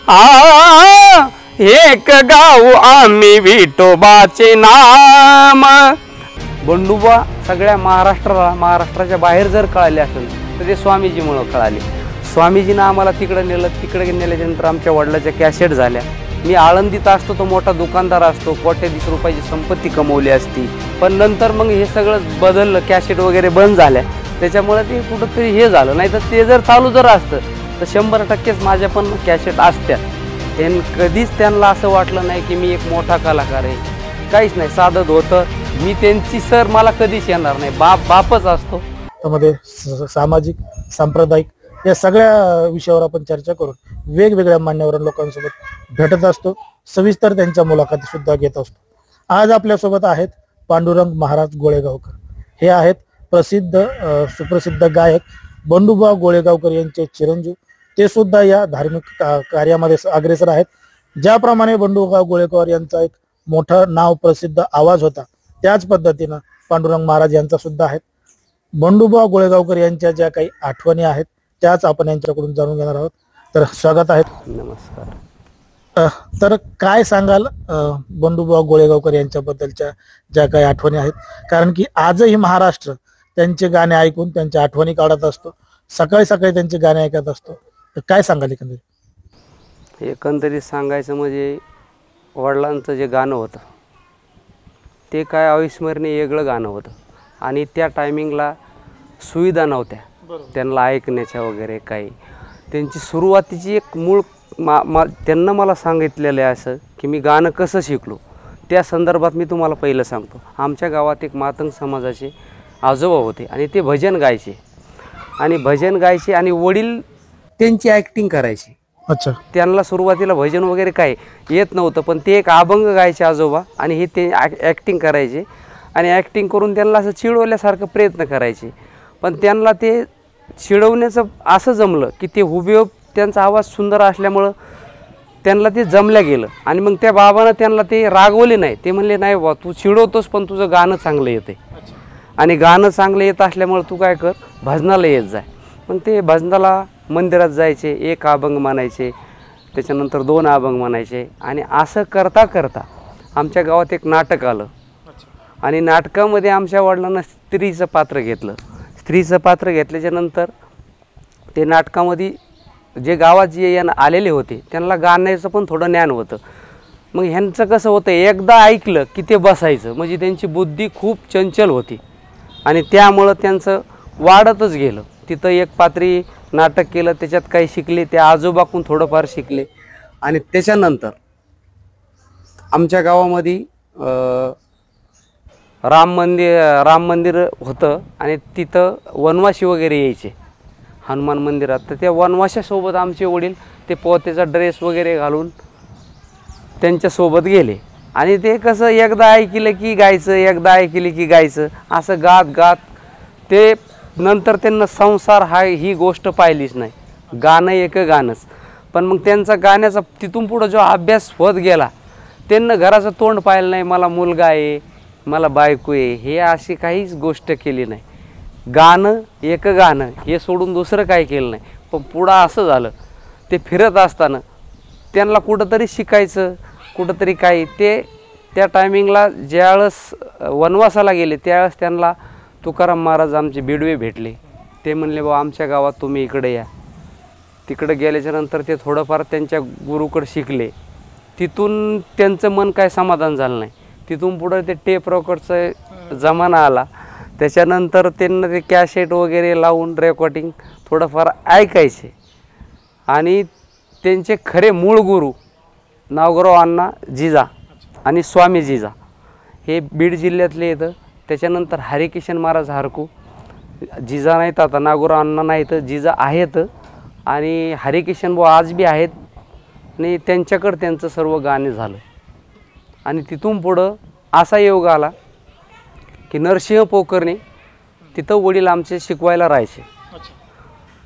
एक गाव आम्ही विठोबाचे नाम. बंडूबा सगळ्या महाराष्ट्राच्या बाहेर जर कळाले असेल तर ते स्वामीजीमुळं कळाले. स्वामीजीनं आम्हाला तिकडं नेलं. तिकडे नेल्याच्यानंतर आमच्या वडिलाच्या कॅसेट झाल्या. मी आळंदीत असतो, तो मोठा दुकानदार असतो, कोट्याधीश रुपयाची संपत्ती कमवली असती. पण नंतर मग हे सगळं बदललं, कॅसेट वगैरे बंद झाल्या. त्याच्यामुळे ते कुठंतरी हे झालं. नाही तर ते जर चालू जर असतं तर 100% माझ्या पण कॅसेट असत्या. कधीच त्यांना असं वाटलं नाही की मी एक मोठा कलाकार आहे. काहीच नाही, साधं होतं. मी त्यांची सर मला कधीच येणार नाही. बापच असतो. त्यामध्ये सामाजिक, सांप्रदायिक या सगळ्या विषयावर आपण चर्चा करून वेगवेगळ्या मान्यवर लोकांसोबत भेटत असतो. सविस्तर त्यांच्या मुलाखती सुद्धा घेत असतो. आज आपल्यासोबत आहेत पांडुरंग महाराज गोळेगावकर. हे आहेत सुप्रसिद्ध गायक बंडूबा गोळेगावकर यांचे चिरंजीव. ते सुद्धा या धार्मिक कार्यामध्ये अग्रेसर आहेत. ज्याप्रमाणे बंडूबा गोळेगावकर यांचा एक मोठं नाव, प्रसिद्ध आवाज होता, त्याच पद्धतीनं पांडुरंग महाराज यांचा सुद्धा आहे. बंडूबा गोळेगावकर यांच्या ज्या काही आठवणी आहेत त्याच आपण यांच्याकडून जाणून घेणार आहोत. तर स्वागत आहे. नमस्कार. तर काय सांगाल बंडूबा गोळेगावकर यांच्याबद्दलच्या ज्या काही आठवणी आहेत? कारण की आजही महाराष्ट्र त्यांचे गाणे ऐकून त्यांच्या आठवणी काढत असतो. सकाळी सकाळी त्यांचे गाणे ऐकत असतो. तर काय सांगाल एकंदरीत सांगायचं म्हणजे वडिलांचं जे गाणं होतं ते काय अविस्मरणीय वेगळं गाणं होतं. आणि त्या टायमिंगला सुविधा नव्हत्या त्यांना ऐकण्याच्या वगैरे काही. त्यांची सुरुवातीची एक मूळ त्यांना मला सांगितलेलं आहे असं की मी गाणं कसं शिकलो. त्या संदर्भात मी तुम्हाला पहिलं सांगतो. आमच्या गावात एक मातंग समाजाचे आजोबा होते आणि ते भजन गायचे आणि वडील त्यांची ॲक्टिंग करायची. अच्छा. त्यांना सुरुवातीला भजन वगैरे काय येत नव्हतं, पण ते एक अभंग गायचे आजोबा आणि हे ते ॲक्टिंग करायचे. आणि ॲक्टिंग करून त्यांना असं चिडवल्यासारखं प्रयत्न करायचे. पण त्यांना ते चिडवण्याचं असं जमलं की ते हुबेहूब त्यांचा आवाज सुंदर असल्यामुळं त्यांना ते जमलं गेलं. आणि मग त्या बाबानं त्यांना ते रागवले नाही. ते म्हणले नाही बाबा, तू चिडवतोस पण तुझं गाणं चांगलं येतं आहे. आणि गाणं चांगलं येत असल्यामुळं तू काय कर, भजनाला येत जाय. मग ते भजनाला मंदिरात जायचे, एक अभंग म्हणायचे, त्याच्यानंतर 2 अभंग म्हणायचे. आणि असं करता करता आमच्या गावात एक नाटक आलं. आणि नाटकामध्ये आमच्या वडिलांना स्त्रीचं पात्र घेतलं. स्त्रीचं पात्र घेतल्याच्यानंतर ते नाटकामध्ये जे गावात जे आलेले होते त्यांना गाण्याचं पण थोडं ज्ञान होतं. मग ह्यांचं कसं होतं, एकदा ऐकलं की ते बसायचं. म्हणजे त्यांची बुद्धी खूप चंचल होती आणि त्यामुळं त्यांचं वाढतच गेलं. तिथं एक पात्री नाटक केलं, त्याच्यात काही शिकले, त्या आजोबाकडून थोडंफार शिकले. आणि त्याच्यानंतर आमच्या गावामध्ये राम मंदिर होतं आणि तिथं वनवासी वगैरे यायचे हनुमान मंदिरात. तर त्या वनवाशासोबत आमचे वडील ते पोत्याचा ड्रेस वगैरे घालून त्यांच्यासोबत गेले. आणि ते कसं एकदा ऐकलं की गायचं, एकदा ऐकलं की गायचं, असं गात गात ते नंतर त्यांना संसार ही गोष्ट पाहिलीच नाही. गाणं एक गाणंच. पण मग त्यांचा गाण्याचा तिथून पुढं जो अभ्यास होत गेला, त्यांना घराचं तोंड पाहिलं नाही. मला मुलगा आहे, मला बायको आहे, हे अशी काहीच गोष्ट केली नाही. गाणं एक गाणं हे सोडून दुसरं काय केलं नाही. पण पुढं असं झालं, ते फिरत असताना त्यांना कुठंतरी शिकायचं, कुठंतरी काही. ते त्या टायमिंगला ज्यावेळेस वनवासाला गेले त्यावेळेस त्यांना तुकाराम महाराज आमचे बिडवे भेटले. ते म्हणले बाबा आमच्या गावात तुम्ही इकडे या. तिकडे गेल्याच्यानंतर ते थोडंफार त्यांच्या गुरुकडे शिकले. तिथून त्यांचं मन काय समाधान झालं नाही. तिथून पुढं ते टेप रेकॉर्डचा जमाना आला. त्याच्यानंतर त्यांना ते कॅसेट वगैरे लावून रेकॉर्डिंग थोडंफार ऐकायचे. आणि त्यांचे खरे मूळ गुरु नागोराव अण्णा जिजा आणि स्वामी जिजा हे बीड जिल्ह्यातले येतं. त्याच्यानंतर हरिकिशन महाराज हरकू. जिजा नाहीत आता, नागोराव अण्णा नाहीत, जिजा आहेत. आणि हरिकिशन भाऊ आज बी आहेत. आणि त्यांच्याकडं त्यांचं सर्व गाणे झालं. आणि तिथून पुढं असा योग आला की नरसिंह पोकरणे तिथं वडील आमचे शिकवायला राहायचे.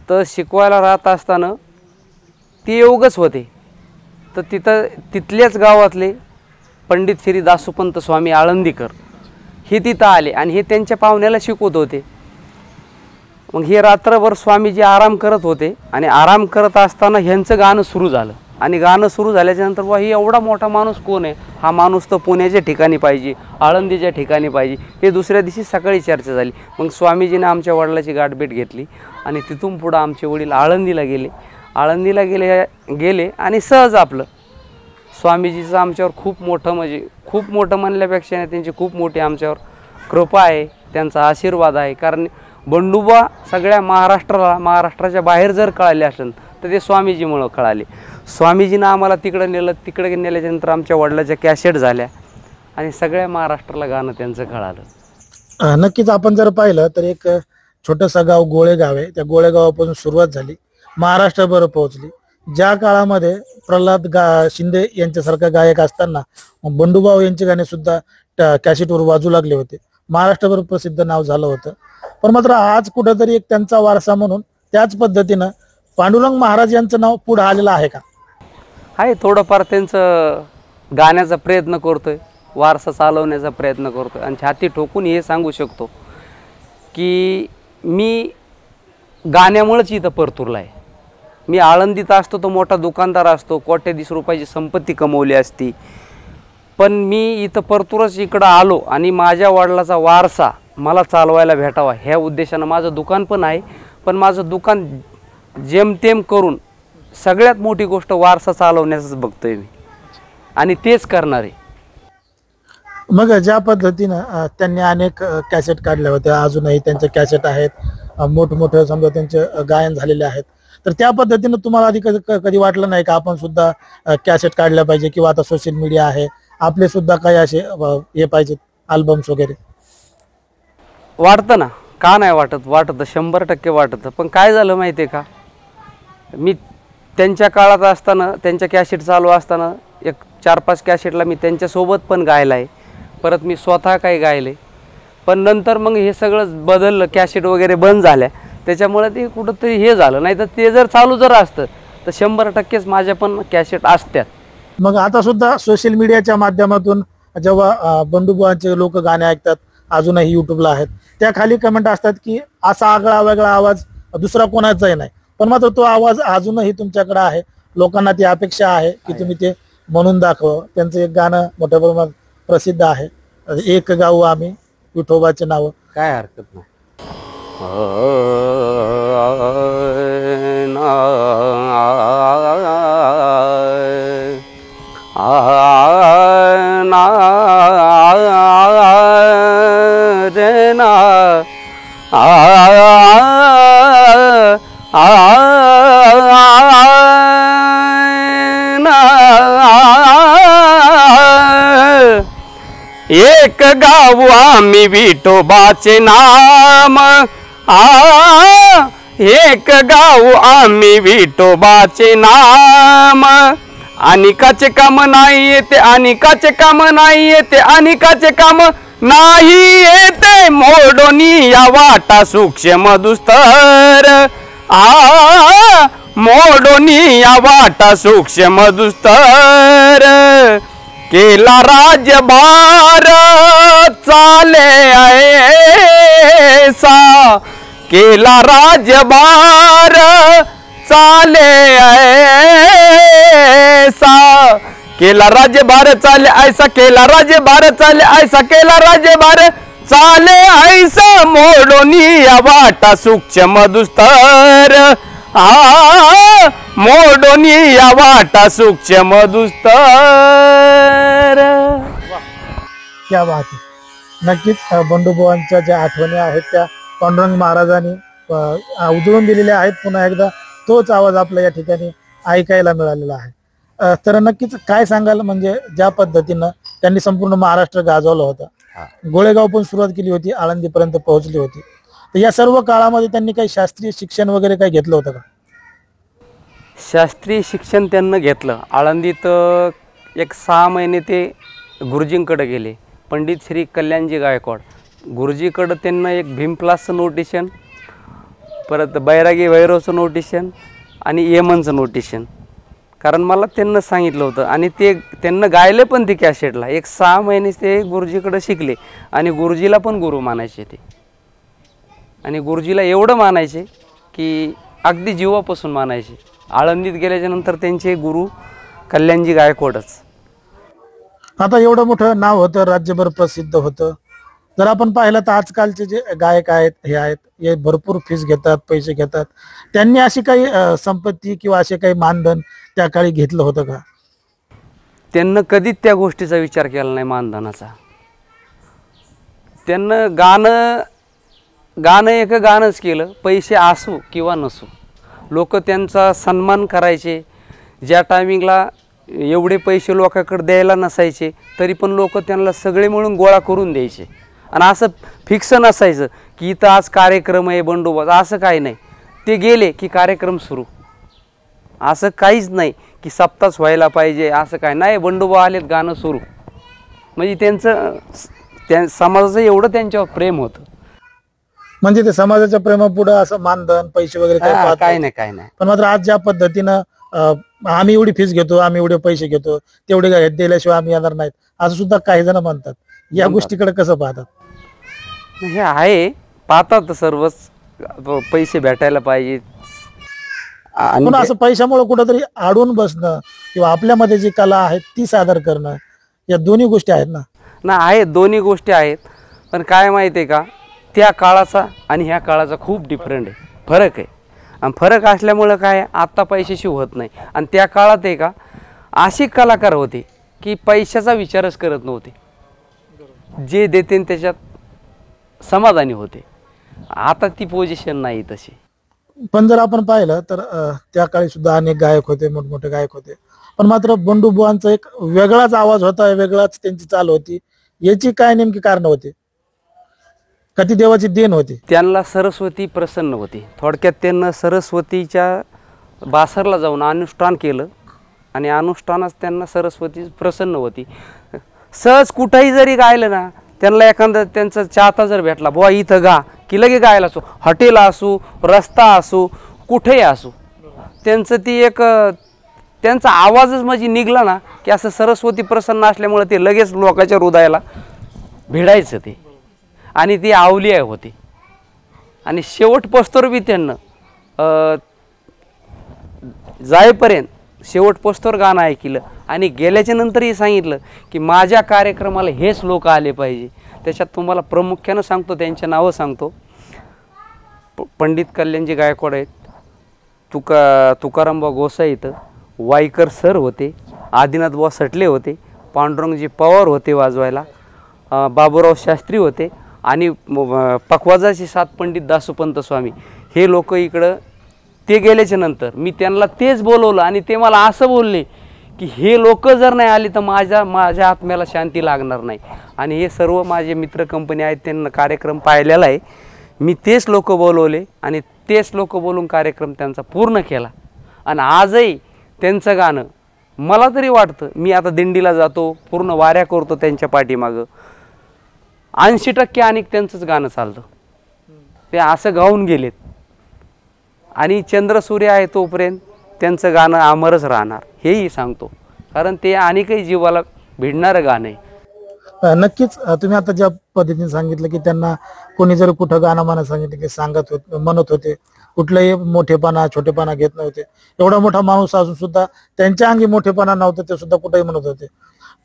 तर शिकवायला राहत असताना ते योगच होते. तर तिथल्याच गावातले पंडित श्री दासोपंत स्वामी आळंदीकर हे तिथं आले आणि हे त्यांच्या पाहुण्याला शिकवत होते. मग हे रात्रभर स्वामीजी आराम करत होते आणि आराम करत असताना ह्यांचं गाणं सुरू झालं. आणि गाणं सुरू झाल्याच्यानंतर बुवा ही एवढा मोठा माणूस कोण आहे, हा माणूस तर पुण्याच्या ठिकाणी पाहिजे, आळंदीच्या ठिकाणी पाहिजे, हे दुसऱ्या दिवशी सकाळी चर्चा झाली. मग स्वामीजीने आमच्या वडिलाची गाठभेट घेतली आणि तिथून पुढं आमचे वडील आळंदीला गेले आणि सहज आपलं स्वामीजीचं आमच्यावर खूप मोठं, म्हणजे खूप मोठं म्हणल्यापेक्षा नाही, त्यांची खूप मोठी आमच्यावर कृपा आहे, त्यांचा आशीर्वाद आहे. कारण बंडोबा सगळ्या महाराष्ट्राच्या बाहेर जर कळाले असेल तर ते स्वामीजीमुळं कळाले. स्वामीजीनं आम्हाला तिकडं नेलं, तिकडे नेल्याच्यानंतर आमच्या वडिलाच्या कॅसेट झाल्या आणि सगळ्या महाराष्ट्राला गाणं त्यांचं कळालं. नक्कीच आपण जर पाहिलं तर एक छोटंसं गाव गोळेगाव आहे, त्या गोळेगावापासून सुरुवात झाली, महाराष्ट्रभर पोहोचली. ज्या काळामध्ये प्रल्हाद शिंदे यांच्यासारखा गायक असताना बंडूभाऊ यांचे गाणे सुद्धा कॅसेटवर वाजू लागले होते, महाराष्ट्रभर प्रसिद्ध नाव झालं होतं. पण मात्र आज कुठेतरी एक त्यांचा वारसा म्हणून त्याच पद्धतीनं पांडुरंग महाराज यांचं नाव पुढे आलेलं आहे का? आहे, थोडंफार त्यांचं गाण्याचा प्रयत्न करतोय, वारसा चालवण्याचा प्रयत्न करतोय. आणि छाती ठोकून हे सांगू शकतो की मी गाण्यामुळेच इथं परतुरला आहे. मी आळंदीत असतो तो मोठा दुकानदार असतो, कोट्याधीश रुपयाची संपत्ती कमवली असती, पण मी इथं परतूरच इकडं आलो आणि माझ्या वडिलाचा वारसा मला चालवायला भेटावा ह्या उद्देशानं माझं दुकान पण आहे. पण माझं दुकान जेमतेम करून सगळ्यात मोठी गोष्ट वारसा चालवण्याचंच बघतोय मी आणि तेच करणार आहे. मग ज्या पद्धतीनं त्यांनी अनेक कॅसेट काढल्या होत्या, अजूनही त्यांचे कॅसेट आहेत, मोठमोठे समजा त्यांचे गायन झालेले आहेत, तर त्या पद्धतीनं तुम्हाला आधी कधी वाटलं नाही का आपण सुद्धा कॅसेट काढल्या पाहिजे किंवा आता सोशल मीडिया आहे, आपले सुद्धा काही असे हे पाहिजेत अल्बम्स वगैरे? वाटतं ना, का नाही वाटत, वाटतं 100% वाटतं. पण काय झालं माहिती आहे का, मी त्यांच्या काळात असताना, त्यांच्या कॅसेट चालू असताना एक 4-5 कॅसेटला मी त्यांच्यासोबत पण गायला आहे, परत मी स्वतः काही गायले. पण नंतर मग हे सगळं बदललं, कॅसेट वगैरे बंद झाल्या, त्याच्यामुळे ते कुठंतरी हे झालं. नाही तर ते जर चालू जर असतं तर 100%च माझ्या पण कॅसेट असत्यात. मग आता सुद्धा सोशल मीडियाच्या माध्यमातून जेव्हा बंडूबुवांचे लोक गाणे ऐकतात, अजूनही युट्यूबला आहेत, त्या खाली कमेंट असतात की असा आगळा वेगळा आवाज दुसरा कोणाचाही नाही, पण मात्र तो आवाज अजूनही तुमच्याकडे आहे. लोकांना ती अपेक्षा आहे की तुम्ही ते म्हणून दाखवा. त्यांचं एक गाणं मोठ्या प्रमाणात प्रसिद्ध आहे, एक गाऊ आम्ही विठोबाचे नाव. काय हरकत नाही. एक गाव आम्ही विठोबाचे नाम, एक गाव आम्ही विठोबाचे नाम. अनिकाचे काम नाही येते, अनिकाचे काम नाही येते, अनिकाचे काम नाही येते, मोडोनी या वाटा सूक्ष्म दुस्तर. मोडोनी या वाटा सूक्ष्म दुस्तर. केला राज्यभार चाले ऐसा, केला राज्यभार चाले ऐसा, केला राज्यभार चाले ऐसा, केला राज्यभार चाले ऐसा, केला राज्यभार चाले ऐसा, मोडोनी या वाटा सूक्ष्म दुस्तर. मोडोनी या वाटा सूक्ष्म दुस्तर. क्या बात आहे. नक्कीच बंडूबुवांच्या ज्या आठवणी आहेत त्या पांडुरंग महाराजांनी उजळून दिलेल्या आहेत. पुन्हा एकदा तोच आवाज आपल्या या ठिकाणी ऐकायला मिळालेला आहे. तर नक्कीच काय सांगाल, म्हणजे ज्या पद्धतीनं त्यांनी संपूर्ण महाराष्ट्र गाजवलं होतं, गोळेगाव पण सुरुवात केली होती, आळंदीपर्यंत पोहोचली होती, तर या सर्व काळामध्ये त्यांनी काही शास्त्रीय शिक्षण वगैरे काही घेतलं होतं का? शास्त्रीय शिक्षण त्यांना घेतलं. आळंदीत एक 6 महिने ते गुरुजींकडे गेले, पंडित श्री कल्याणजी गायकवाड गुरुजीकडं. त्यांना एक भीमप्लासचं नोटिशन, परत बैरागी भैरवचं नोटिशन आणि यमनचं नोटिशन, कारण मला त्यांना सांगितलं होतं. आणि ते त्यांना गायले पण ते कॅसेटला. एक 6 महिने ते गुरुजीकडे शिकले आणि गुरुजीला पण गुरु मानायचे ते. आणि गुरुजीला एवढं मानायचे की अगदी जीवापासून मानायचे. आळंदीत गेल्याच्या नंतर त्यांचे गुरु कल्याणजी गायकवाडच. आता एवढं मोठं नाव होतं, राज्यभर प्रसिद्ध होतं. जर आपण पाहिलं तर आजकालचे जे गायक आहेत हे भरपूर फीस घेतात, पैसे घेतात. त्यांनी अशी काही संपत्ती किंवा असे काही मानधन त्या काळी घेतलं होतं का? त्यांना कधीच त्या गोष्टीचा विचार केला नाही मानधनाचा. त्यांना गाणं एक गाणंच केलं, पैसे असू किंवा नसू. लोक त्यांचा सन्मान करायचे. ज्या टायमिंगला एवढे पैसे लोकांकडे द्यायला नसायचे तरी पण लोक त्यांना सगळे मिळून गोळा करून द्यायचे. आणि असं फिक्स नसायचं की इथं आज कार्यक्रम आहे बंडोबस्त, असं काही नाही. ते गेले की कार्यक्रम सुरू. असं काहीच नाही की सप्तास व्हायला पाहिजे असं काय नाही. बंडोबा आलेत गाणं सुरू. म्हणजे त्या समाजाचं एवढं त्यांच्यावर प्रेम होतं. म्हणजे ते समाजाच्या प्रेमापुढे असं मानधन पैसे वगैरे काही पाहत काय नव्हते. नाही काय नाही. पण मात्र आज ज्या पद्धतीनं आम्ही एवढी फीस घेतो, आम्ही एवढे पैसे घेतो, तेवढे दिल्याशिवाय आम्ही येणार नाहीत असं सुद्धा काही जण म्हणतात. या गोष्टीकडे कसं पाहतात? हे आहे, पाहतात सर्वच. पैसे भेटायला पाहिजे. पण असं पैशामुळे कुठंतरी अडून बसणं किंवा आपल्यामध्ये जी कला आहे ती सादर करणं, या दोन्ही गोष्टी आहेत ना? आहेत, दोन्ही गोष्टी आहेत. पण काय माहिती आहे का, त्या काळाचा आणि ह्या काळाचा खूप डिफरंट आहे, फरक आहे. आणि फरक असल्यामुळं काय आत्ता पैशाशी होत नाही. आणि त्या काळात आहे का असे कलाकार होते की पैशाचा विचारच करत नव्हते. जे देते त्याच्यात समाधानी होते. आता ती पोझिशन नाही तशी. पण जर आपण पाहिलं तर त्या काळी सुद्धा अनेक गायक होते, मोठमोठे गायक होते. पण मात्र बंडूबुवांचा एक वेगळाच आवाज होता, वेगळाच त्यांची चाल होती. याची काय नेमकी कारण होती? का ती देवाची देण होती? त्यांना सरस्वती प्रसन्न होती. थोडक्यात त्यांना सरस्वतीच्या बासरला जाऊन अनुष्ठान केलं आणि अनुष्ठानात त्यांना सरस्वती प्रसन्न होती. सहज कुठेही जरी गायलं ना, त्यांना एखादा त्यांचा चाहता जर भेटला, बुवा इथं गा, की लगे गायला असो. हॉटेल असो, रस्ता असो, कुठेही असो, त्यांचं ती एक त्यांचा आवाजच म्हणजे निघला ना की असं सरस्वती प्रसन्न असल्यामुळे ते लगेच लोकांच्या हृदयाला भिडायचं ते. आणि ती आवली होती. आणि शेवट पस्तोर बी त्यांना जाईपर्यंत शेवट पस्तोर गाणं ऐकलं आणि गेल्याच्या नंतरही सांगितलं की माझ्या कार्यक्रमाला हेच लोक आले पाहिजे. त्याच्यात तुम्हाला प्रामुख्यानं सांगतो, त्यांचे नावं सांगतो. पंडित कल्याणजी गायकवाड आहेत, तुकारामबा गोसाई इथं, वाईकर सर होते, आदिनाथबुवा सटले होते, पांडुरंगजी पवार होते वाजवायला, बाबूराव शास्त्री होते आणि पखवाजाचे सात पंडित दासोपंत स्वामी. हे लोक इकडं ते गेल्याच्या नंतर मी त्यांना तेच बोलवलं आणि ते मला असं बोलले की हे लोक जर नाही आले तर माझ्या आत्म्याला शांती लागणार नाही. आणि हे सर्व माझे मित्र कंपनी आहेत, त्यांना कार्यक्रम पाहिलेला आहे. मी तेच लोक बोलवले आणि तेच लोक बोलून कार्यक्रम त्यांचा पूर्ण केला. आणि आजही त्यांचं गाणं मला तरी वाटतं, मी आता दिंडीला जातो, पूर्ण वाऱ्या करतो त्यांच्या पाठीमागं, 80% आणि त्यांचंच गाणं चालतं. ते असं गाऊन गेलेत. आणि चंद्रसूर्य आहे तोपर्यंत त्यांचं गाणं अमरच राहणार, हेही सांगतो. कारण ते आणि काही जीवाला भिडणारं गाणं आहे. नक्कीच. तुम्ही आता ज्या पद्धतीने सांगितलं की त्यांना कोणी जर कुठं गाणं म्हणत सांगितलं की म्हणत होते, कुठलाही मोठेपणा छोटेपणा घेत नव्हते. एवढा मोठा माणूस असून सुद्धा त्यांच्या अंगी मोठेपणा नव्हतं, ते सुद्धा कुठेही म्हणत होते.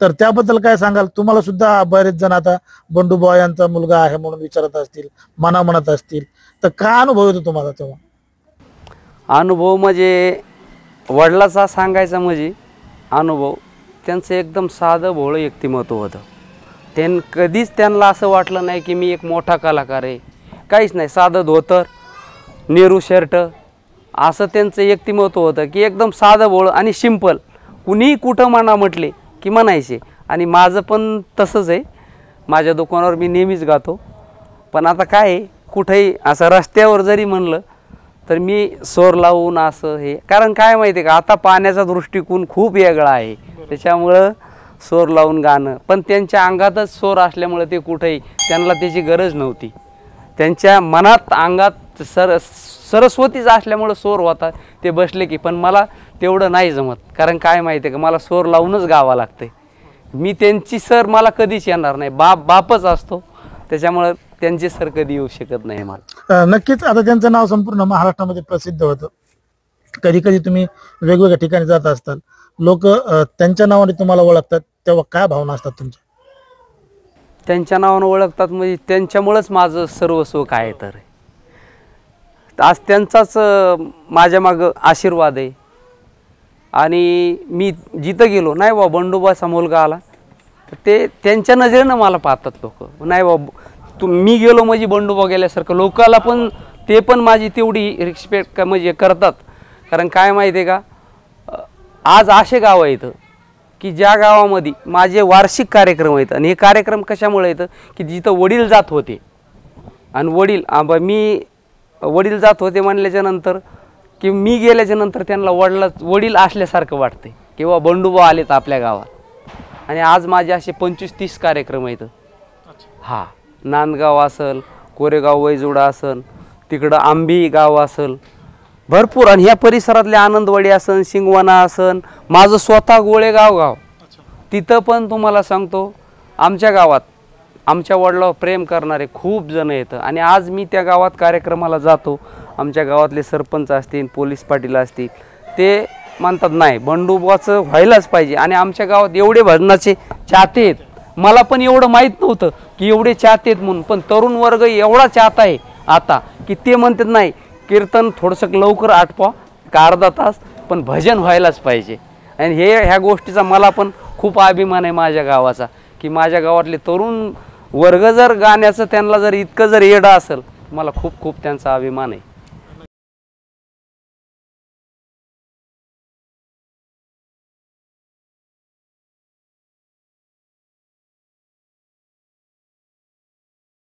तर त्याबद्दल काय सांगाल? तुम्हाला सुद्धा बरेच जण आता बंडूबुवा यांचा मुलगा आहे म्हणून विचारत असतील, म्हणत असतील, तर काय अनुभव येतो तुम्हाला तेव्हा? अनुभव म्हणजे वडिलाचा सांगायचा म्हणजे अनुभव, त्यांचं एकदम साधं भोळं व्यक्तिमत्व होतं. कधीच त्यांना असं वाटलं नाही की मी एक मोठा कलाकार आहे, काहीच नाही. साधं धोतर, नेहरू शर्ट, असं त्यांचं व्यक्तिमत्व होतं की एकदम साधं भोळं आणि सिंपल. कुणीही कुठं म्हणा म्हटले की म्हणायचे. आणि माझं पण तसंच आहे, माझ्या दुकानावर मी नेहमीच गातो. पण आता काय आहे, कुठेही असं रस्त्यावर जरी म्हणलं तर मी स्वर लावून असं हे, कारण काय माहिती आहे का, आता पाण्याचा दृष्टिकोन खूप वेगळा आहे, त्याच्यामुळं स्वर लावून गाणं. पण त्यांच्या अंगातच स्वर असल्यामुळे ते कुठेही त्यांना त्याची गरज नव्हती. त्यांच्या मनात अंगात सरस्वतीच असल्यामुळं स्वर होता, ते बसले की. पण मला तेवढं नाही जमत, कारण काय माहिती आहे का, मला स्वर लावूनच गावं लागते. मी त्यांची सर मला कधीच येणार नाही, बापच असतो, त्याच्यामुळं त्यांची सर कधी येऊ शकत नाही मला. नक्कीच. आता त्यांचं नाव संपूर्ण महाराष्ट्रामध्ये प्रसिद्ध होतं. कधी कधी तुम्ही वेगवेगळ्या ठिकाणी जात असताल, लोक त्यांच्या नावाने तुम्हाला ओळखतात, तेव्हा काय भावना असतात तुमच्या? त्यांच्या नावानं ओळखतात म्हणजे त्यांच्यामुळंच माझं सर्वस्व काय तर आज त्यांचाच माझ्या मागं आशीर्वाद आहे. आणि मी जिथं गेलो, नाही बा बंडोबाचा मुलगा आला तर ते त्यांच्या नजरेनं मला पाहतात लोक, नाही बा मी गेलो म्हणजे बंडोबा गेल्यासारखं लोकाला पण ते पण माझी तेवढी रिस्पेक्ट म्हणजे करतात. कारण काय माहिती आहे का, आज असे गाव आहेत की ज्या गावामध्ये माझे वार्षिक कार्यक्रम आहेत. आणि हे कार्यक्रम कशामुळे येतं की जिथं वडील जात होते आणि मी वडील जात होते म्हणल्याच्या नंतर की मी गेल्याच्या नंतर त्यांना वडील असल्यासारखं वाटते किंवा बंडोबा आलेत आपल्या गावात. आणि आज माझे असे 25-30 कार्यक्रम आहेत. हा, नांदगाव असेल, कोरेगाव वैजुडा असेल, तिकडं आंबी गाव असेल, भरपूर. आणि ह्या परिसरातले आनंदवाडी असन, शिंगवाना असन, माझं स्वतः गोळेगाव तिथं पण तुम्हाला सांगतो आमच्या गावात आमच्या वडिलांवर प्रेम करणारे खूप जण येतं. आणि आज मी त्या गावात कार्यक्रमाला जातो, आमच्या गावातले सरपंच असतील, पोलीस पाटील असतील, ते म्हणतात नाही बंडोबाचं व्हायलाच पाहिजे. आणि आमच्या गावात एवढे भजनाचे चाहते आहेत, मला पण एवढं माहीत नव्हतं की एवढे चाहते आहेत म्हणून. पण तरुण वर्ग एवढा चाहता आहे आता की ते म्हणतात नाही कीर्तन थोडंसं लवकर आटपा, अर्धा तास, पण भजन व्हायलाच पाहिजे. आणि ह्या गोष्टीचा मला पण खूप अभिमान आहे माझ्या गावाचा, की माझ्या गावातले तरुण वर्ग जर गाण्याचं त्यांना जर इतकं जर येडं असेल, मला खूप खूप त्यांचा अभिमान आहे.